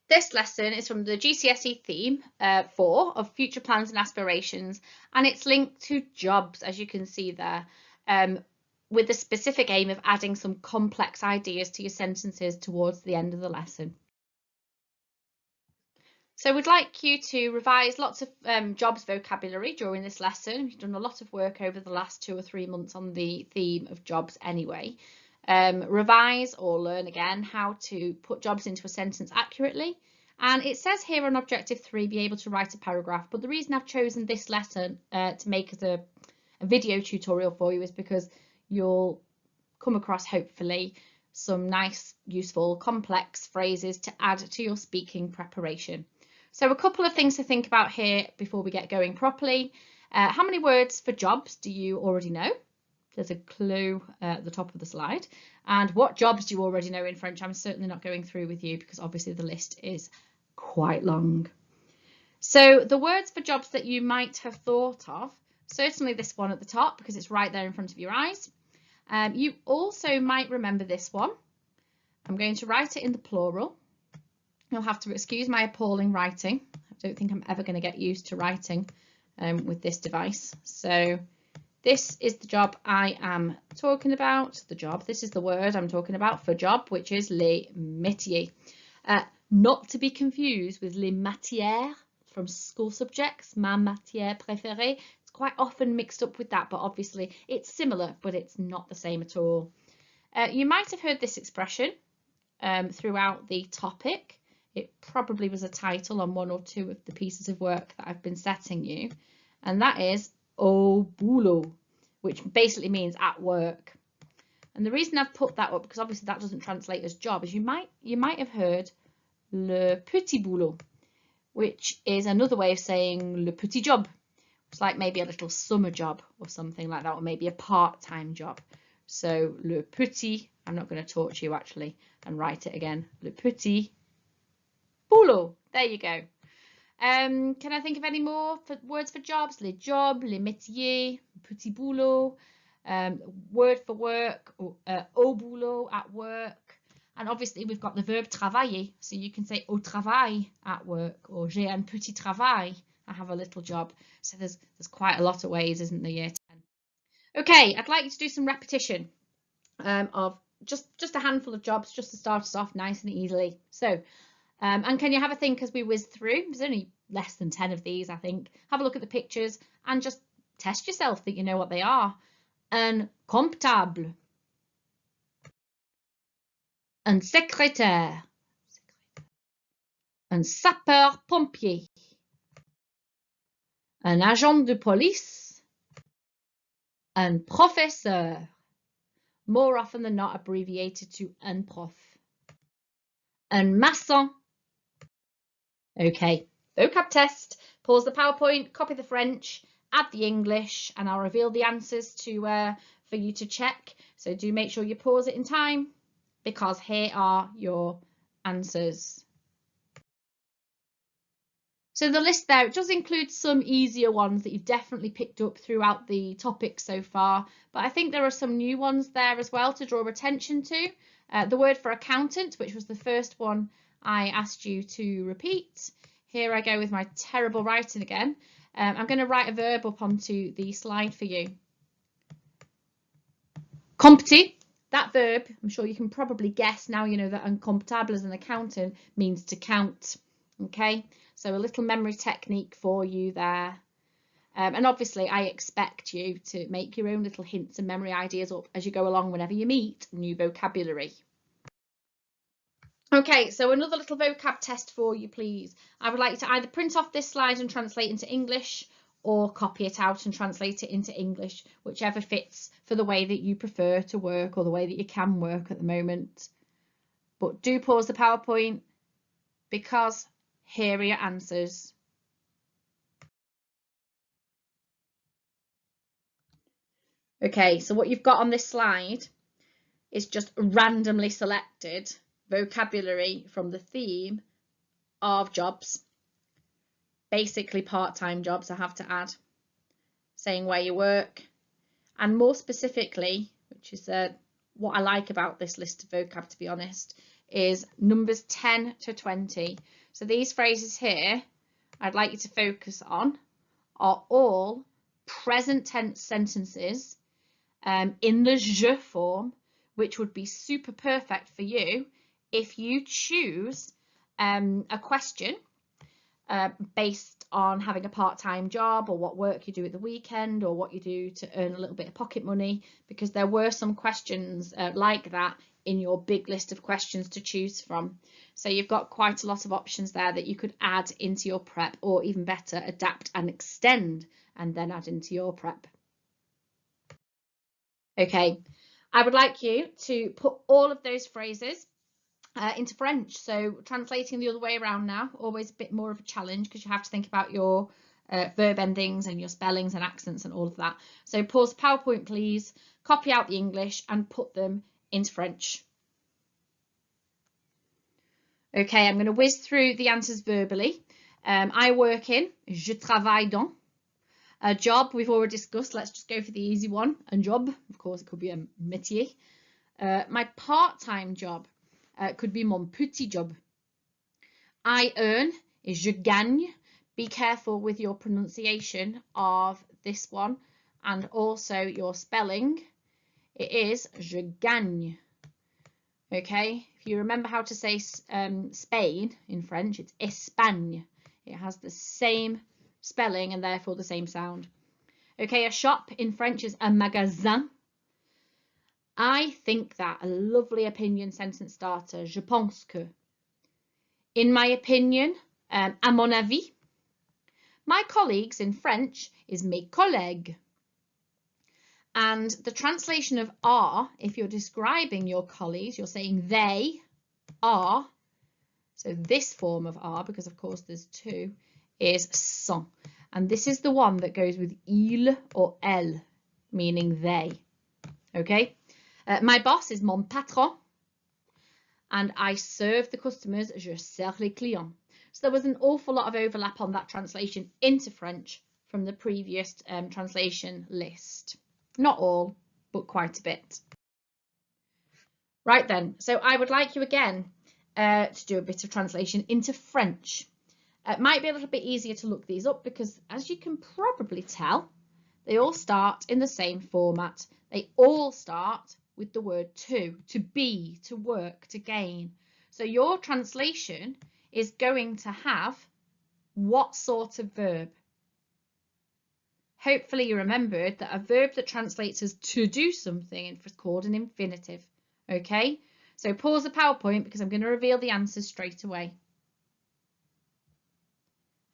This lesson is from the GCSE theme 4 of future plans and aspirations, and it's linked to jobs, as you can see there, with the specific aim of adding some complex ideas to your sentences towards the end of the lesson. So we'd like you to revise lots of jobs vocabulary during this lesson. We've done a lot of work over the last 2 or 3 months on the theme of jobs anyway. Revise or learn again how to put jobs into a sentence accurately. And it says here on objective 3, be able to write a paragraph. But the reason I've chosen this lesson to make as a video tutorial for you is because you'll come across, hopefully, some nice, useful, complex phrases to add to your speaking preparation. So a couple of things to think about here before we get going properly. How many words for jobs do you already know? There's a clue at the top of the slide. And what jobs do you already know in French? I'm certainly not going through with you because obviously the list is quite long. So the words for jobs that you might have thought of, certainly this one at the top because it's right there in front of your eyes. You also might remember this one. I'm going to write it in the plural. You'll have to excuse my appalling writing. I don't think I'm ever going to get used to writing with this device. So this is the job I am talking about. This is the word I'm talking about for job, which is les métiers. Not to be confused with les matières from school subjects, ma matière préférée. It's quite often mixed up with that, but obviously it's similar, but it's not the same at all. You might have heard this expression throughout the topic. It probably was a title on 1 or 2 of the pieces of work that I've been setting you, and that is au boulot, which basically means at work. And the reason I've put that up, because obviously that doesn't translate as job, is you might have heard le petit boulot, which is another way of saying le petit job. It's like maybe a little summer job or something like that, or maybe a part-time job. So le petit, I'm not going to torture you actually and write it again, le petit boulot. There you go. Can I think of any more words for jobs? Les jobs, les métiers, petit boulot, word for work, au boulot, at work. And obviously we've got the verb travailler, so you can say au travail, at work, or j'ai un petit travail, I have a little job. So there's quite a lot of ways, isn't there, year 10? Okay, I'd like you to do some repetition of just a handful of jobs, just to start us off nice and easily. So, and can you have a think as we whiz through? There's only less than 10 of these, I think. Have a look at the pictures and just test yourself that you know what they are. Un comptable. Un secrétaire. Un sapeur-pompier. Un agent de police. Un professeur. More often than not abbreviated to un prof. Un maçon. Okay, vocab test. Pause the PowerPoint, copy the French, add the English, and I'll reveal the answers for you to check. So do make sure you pause it in time, because here are your answers. So the list there, it does include some easier ones that you've definitely picked up throughout the topic so far, but I think there are some new ones there as well to draw attention to. The word for accountant, which was the first one I asked you to repeat. Here I go with my terrible writing again. I'm going to write a verb up onto the slide for you. Compter, that verb, I'm sure you can probably guess now you know that un comptable as an accountant means to count. Okay, so a little memory technique for you there. And obviously I expect you to make your own little hints and memory ideas up as you go along whenever you meet new vocabulary. Okay, so another little vocab test for you, please. I would like you to either print off this slide and translate into English, or copy it out and translate it into English, whichever fits for the way that you prefer to work or the way that you can work at the moment. But do pause the PowerPoint, because here are your answers. Okay, so what you've got on this slide is just randomly selected vocabulary from the theme of jobs. Basically part-time jobs, I have to add, saying where you work, and more specifically, which is what I like about this list of vocab, to be honest, is numbers 10 to 20. So these phrases here I'd like you to focus on are all present tense sentences in the je form, which would be super perfect for you if you choose a question based on having a part-time job or what work you do at the weekend or what you do to earn a little bit of pocket money, because there were some questions like that in your big list of questions to choose from. So you've got quite a lot of options there that you could add into your prep, or even better, adapt and extend and then add into your prep. Okay, I would like you to put all of those phrases into French. So translating the other way around now, always a bit more of a challenge because you have to think about your verb endings and your spellings and accents and all of that. So pause the PowerPoint, please, copy out the English and put them into French. Okay, I'm going to whiz through the answers verbally. I work in, je travaille dans. A job, we've already discussed. Let's just go for the easy one. A job, of course, it could be a métier. My part-time job could be mon petit job. I earn is je gagne. Be careful with your pronunciation of this one and also your spelling. It is je gagne. Okay, if you remember how to say Spain in French, it's Espagne. It has the same spelling and therefore the same sound. Okay, a shop in French is un magasin. I think that, a lovely opinion sentence starter, je pense que. In my opinion, à mon avis. My colleagues in French is mes collègues. And the translation of are, if you're describing your colleagues, you're saying they are. So this form of are, because of course there's two, is sont. And this is the one that goes with il or elle, meaning they. Okay. My boss is mon patron. And I serve the customers, je sers les clients. So there was an awful lot of overlap on that translation into French from the previous translation list. Not all, but quite a bit. Right then, so I would like you again to do a bit of translation into French. It might be a little bit easier to look these up because, as you can probably tell, they all start in the same format. They all start with the word to be, to work, to gain. So your translation is going to have what sort of verb? Hopefully you remembered that a verb that translates as to do something is called an infinitive. Okay, so pause the PowerPoint because I'm going to reveal the answers straight away.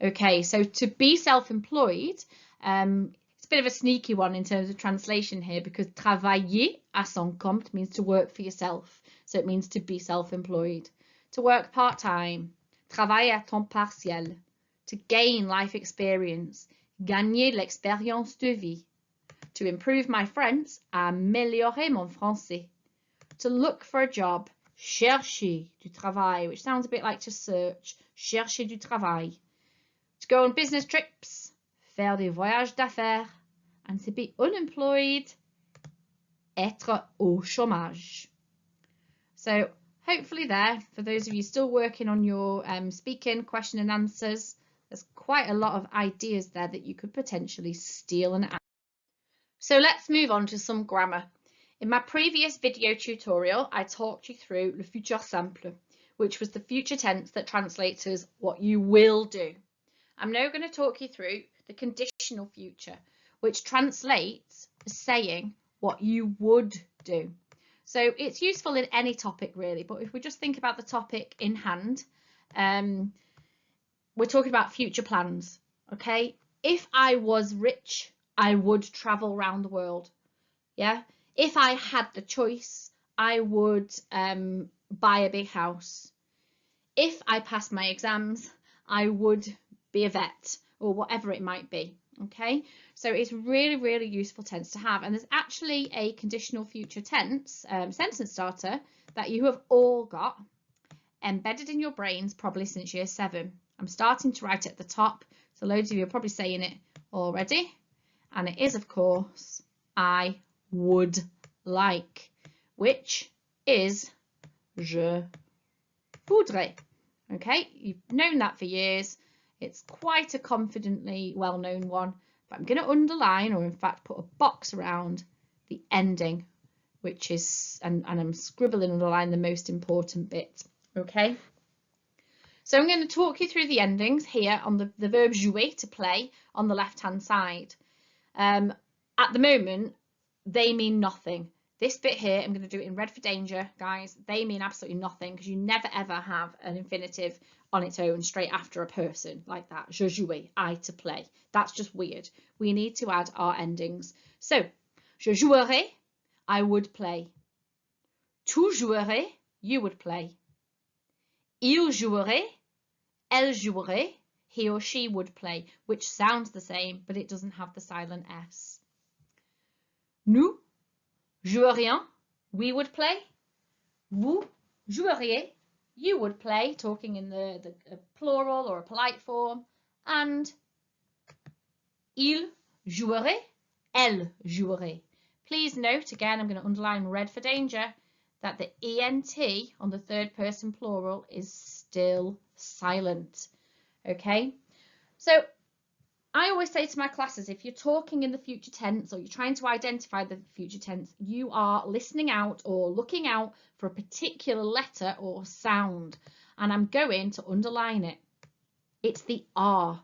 Okay, so to be self-employed, it's a bit of a sneaky one in terms of translation here because travailler à son compte means to work for yourself. So it means to be self-employed. To work part-time, travailler à temps partiel. To gain life experience, gagner l'expérience de vie. To improve my French, améliorer mon français. To look for a job, chercher du travail, which sounds a bit like to search, chercher du travail. To go on business trips, faire des voyages d'affaires. And to be unemployed, être au chômage. So hopefully there, for those of you still working on your speaking question and answers, there's quite a lot of ideas there that you could potentially steal and add. So let's move on to some grammar. In my previous video tutorial, I talked you through le futur simple, which was the future tense that translates as what you will do. I'm now going to talk you through the conditional future, which translates as saying what you would do. So it's useful in any topic really, but if we just think about the topic in hand, we're talking about future plans, okay? If I was rich, I would travel around the world, yeah? If I had the choice, I would buy a big house. If I passed my exams, I would be a vet or whatever it might be, okay? So it's really, really useful tense to have. And there's actually a conditional future tense sentence starter that you have all got embedded in your brains probably since year 7. I'm starting to write it at the top, so loads of you are probably saying it already. And it is, of course, I would like, which is je voudrais. Okay, you've known that for years. It's quite a confidently well-known one, but I'm going to underline, or in fact put a box around the ending, which is, and I'm scribbling underline the most important bit. Okay, so I'm going to talk you through the endings here on the verb jouer, to play, on the left hand side. At the moment, they mean nothing. This bit here, I'm going to do it in red for danger, guys. They mean absolutely nothing, because you never ever have an infinitive on its own straight after a person like that. Je jouais, I to play. That's just weird. We need to add our endings. So, je jouerais, I would play. Tu jouerais, you would play. Il jouerait, elle jouerait, he or she would play, which sounds the same, but it doesn't have the silent S. Nous jouerions, we would play. Vous joueriez, you would play, talking in the plural or a polite form. And il jouerait, elle jouerait. Please note, again, I'm going to underline red for danger, that the ENT on the third person plural is still silent. Okay, so I always say to my classes, if you're talking in the future tense or you're trying to identify the future tense, you are listening out or looking out for a particular letter or sound, and I'm going to underline it. It's the R,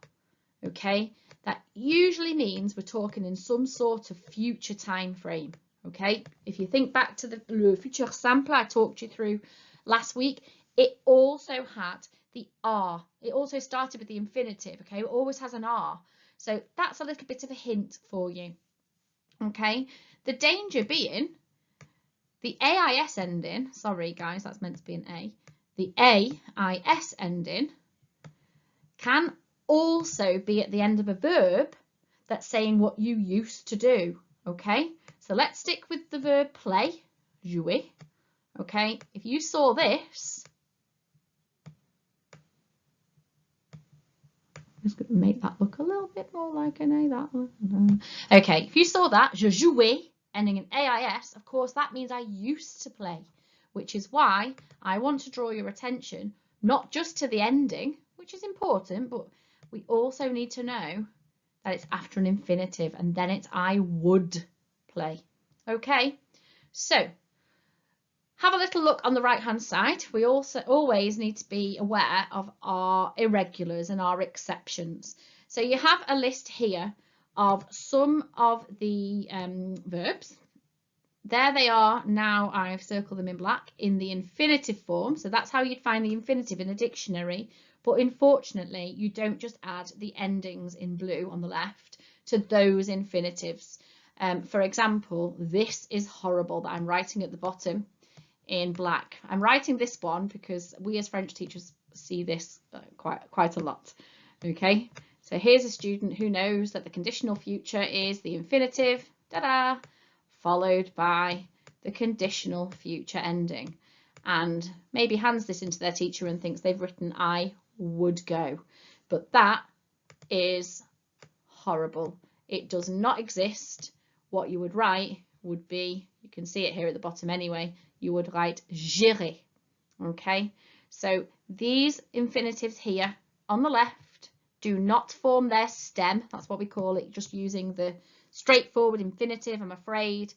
okay? That usually means we're talking in some sort of future time frame, okay? If you think back to the le futur simple I talked you through last week, it also had the R. It also started with the infinitive, okay? It always has an R. So that's a little bit of a hint for you, okay? The danger being the AIS ending, sorry guys, that's meant to be an A. The AIS ending can also be at the end of a verb that's saying what you used to do, okay? So let's stick with the verb play, jouer, okay? If you saw this, I'm just going to make that look a little bit more like an A, that one. Okay, if you saw that, je jouais, ending in AIS, of course, that means I used to play, which is why I want to draw your attention, not just to the ending, which is important, but we also need to know that it's after an infinitive, and then it's I would play. Okay, so have a little look on the right hand side. We also always need to be aware of our irregulars and our exceptions. So you have a list here of some of the verbs. There they are now. I've circled them in black in the infinitive form. So that's how you'd find the infinitive in a dictionary. But unfortunately, you don't just add the endings in blue on the left to those infinitives. For example, this is horrible that I'm writing at the bottom in black. I'm writing this one because we as French teachers see this quite a lot. Okay, so here's a student who knows that the conditional future is the infinitive, ta-da, followed by the conditional future ending, and maybe hands this into their teacher and thinks they've written I would go, but that is horrible. It does not exist. What you would write would be, you can see it here at the bottom anyway, you would write j'irai. Okay, so these infinitives here on the left do not form their stem. That's what we call it, just using the straightforward infinitive, I'm afraid.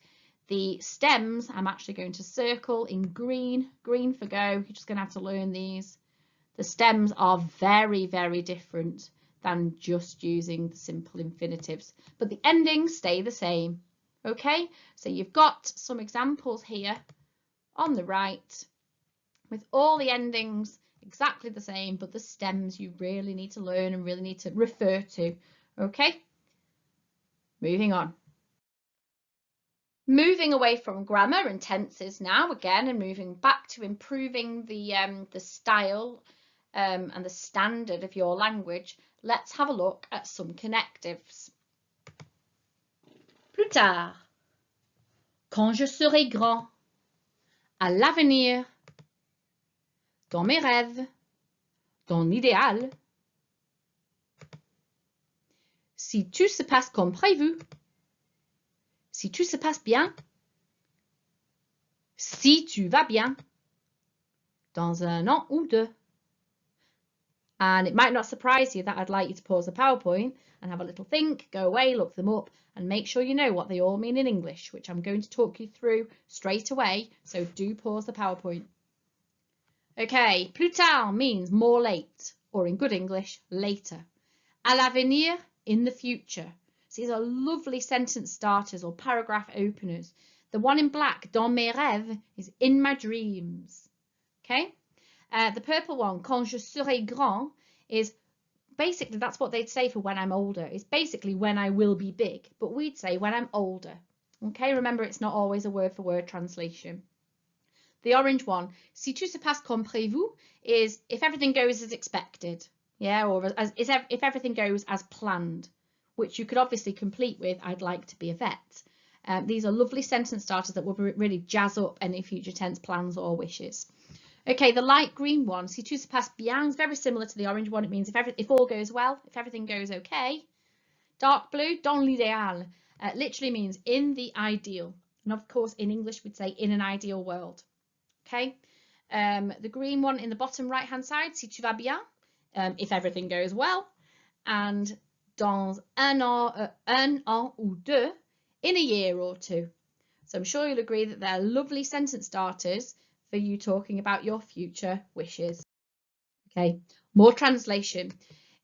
The stems I'm actually going to circle in green for go. You're just going to have to learn these. The stems are very, very different than just using the simple infinitives, but the endings stay the same. Okay, so you've got some examples here on the right with all the endings exactly the same, but the stems you really need to learn and really need to refer to. Okay, moving on. Moving away from grammar and tenses now again, and moving back to improving the style and the standard of your language, let's have a look at some connectives. Plus tard, quand je serai grand, à l'avenir, dans mes rêves, dans l'idéal, si tout se passe comme prévu, si tout se passe bien, si tu vas bien, dans un an ou deux. And it might not surprise you that I'd like you to pause the PowerPoint and have a little think, go away, look them up, and make sure you know what they all mean in English, which I'm going to talk you through straight away. So do pause the PowerPoint. Okay, plus tard means more late, or in good English, later. À l'avenir, in the future. So these are lovely sentence starters or paragraph openers. The one in black, dans mes rêves, is in my dreams. Okay. The purple one, quand je serai grand, is basically, that's what they'd say for when I'm older. It's basically when I will be big, but we'd say when I'm older. Okay, remember it's not always a word for word translation. The orange one, si tout se passe comme prévu, is if everything goes as expected. Yeah, or if everything goes as planned, which you could obviously complete with, I'd like to be a vet. These are lovely sentence starters that will really jazz up any future tense plans or wishes. Okay, the light green one, si tout se passe bien, is very similar to the orange one. It means if all goes well, if everything goes okay. Dark blue, dans l'idéal, literally means in the ideal. And of course, in English, we'd say in an ideal world. Okay, the green one in the bottom right-hand side, si tu vas bien, if everything goes well. And dans un an ou deux, in a year or two. So I'm sure you'll agree that they're lovely sentence starters for you talking about your future wishes. Okay, more translation.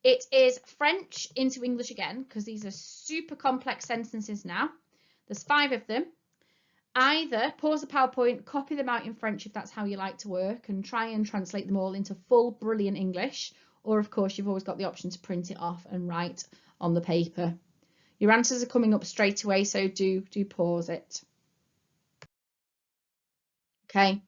It is French into English again, because these are super complex sentences now. There's 5 of them. Either pause the PowerPoint, copy them out in French if that's how you like to work, and try and translate them all into full, brilliant English. Or, of course, you've always got the option to print it off and write on the paper. Your answers are coming up straight away, so do pause it. Okay,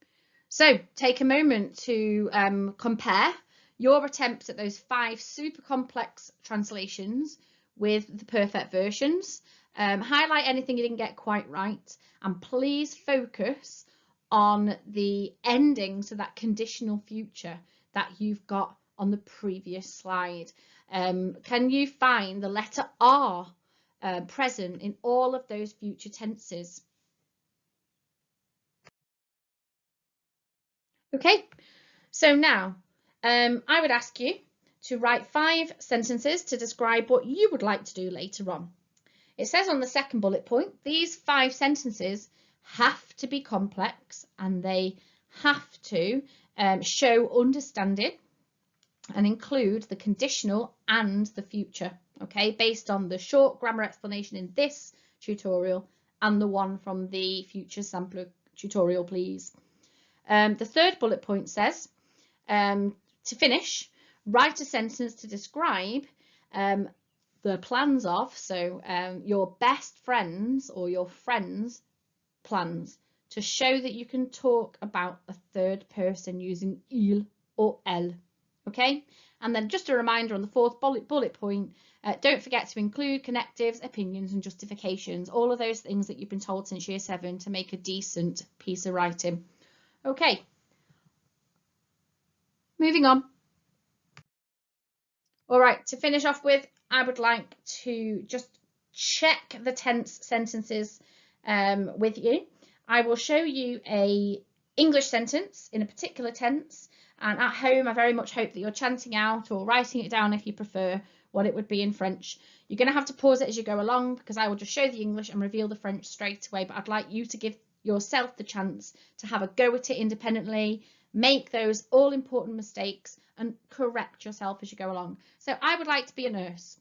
so take a moment to compare your attempts at those 5 super complex translations with the perfect versions. Highlight anything you didn't get quite right, and please focus on the ending, so that conditional future that you've got on the previous slide. Can you find the letter R present in all of those future tenses? Okay, so now I would ask you to write 5 sentences to describe what you would like to do later on. It says on the second bullet point, these 5 sentences have to be complex and they have to show understanding and include the conditional and the future, okay, based on the short grammar explanation in this tutorial and the one from the future sampler tutorial, please. The third bullet point says, to finish, write a sentence to describe the plans of, so your best friends or your friends' plans, to show that you can talk about a third person using il or elle. Okay, and then just a reminder on the fourth bullet point, don't forget to include connectives, opinions and justifications, all of those things that you've been told since year 7 to make a decent piece of writing. Okay, moving on. All right, to finish off with, I would like to just check the tense sentences with you. I will show you a English sentence in a particular tense, and at home I very much hope that you're chanting out or writing it down if you prefer what it would be in French. You're going to have to pause it as you go along, because I will just show the English and reveal the French straight away, but I'd like you to give yourself the chance to have a go at it independently, make those all important mistakes and correct yourself as you go along. So I would like to be a nurse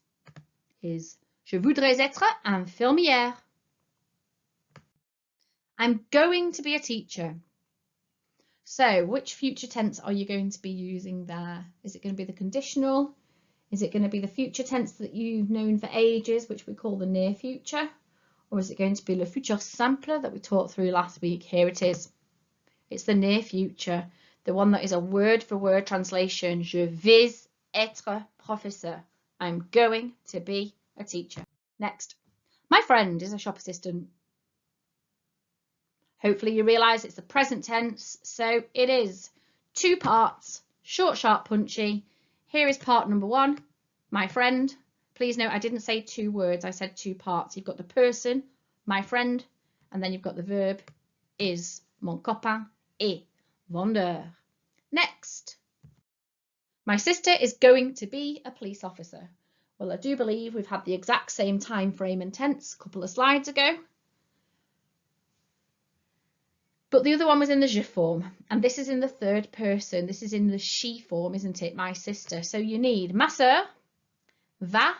is je voudrais être infirmière. I'm going to be a teacher. So which future tense are you going to be using there? Is it going to be the conditional? Is it going to be the future tense that you've known for ages, which we call the near future? Or is it going to be le futur simple that we taught through last week? Here it is. It's the near future, the one that is a word for word translation. Je vais être professeur. I'm going to be a teacher. Next, my friend is a shop assistant. Hopefully you realise it's the present tense, so it is 2 parts, short, sharp, punchy. Here is part number 1, my friend. Please note I didn't say 2 words, I said 2 parts. You've got the person, my friend, and then you've got the verb, is mon copain et vendeur. Next. My sister is going to be a police officer. Well, I do believe we've had the exact same time frame and tense a couple of slides ago. But the other one was in the je form, and this is in the third person. This is in the she form, isn't it? My sister. So you need ma sœur va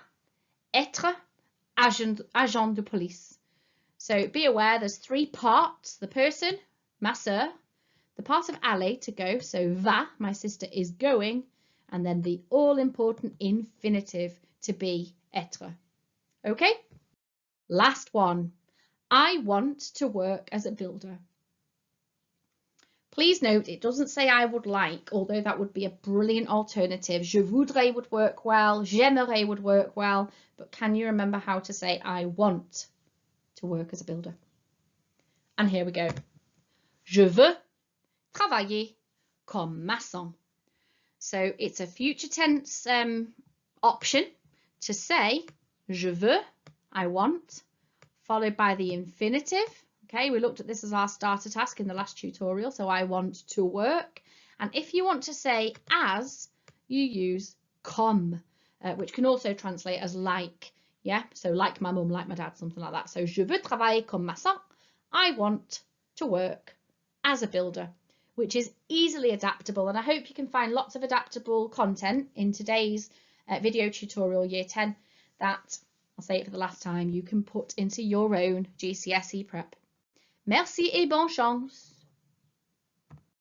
être agent de police. So be aware there's three parts. The person, ma sœur, the part of aller, to go, so va, my sister is going, and then the all-important infinitive to be être. Okay? Last one. I want to work as a builder. Please note it doesn't say I would like, although that would be a brilliant alternative. Je voudrais would work well, j'aimerais would work well, but can you remember how to say I want to work as a builder? And here we go. Je veux travailler comme maçon. So it's a future tense option to say je veux, I want, followed by the infinitive. Okay, we looked at this as our starter task in the last tutorial, so I want to work. And if you want to say as, you use comme, which can also translate as like. Yeah, so like my mum, like my dad, something like that. So je veux travailler comme maçon. I want to work as a builder, which is easily adaptable. And I hope you can find lots of adaptable content in today's video tutorial year 10 that, I'll say it for the last time, you can put into your own GCSE prep. Merci et bonne chance!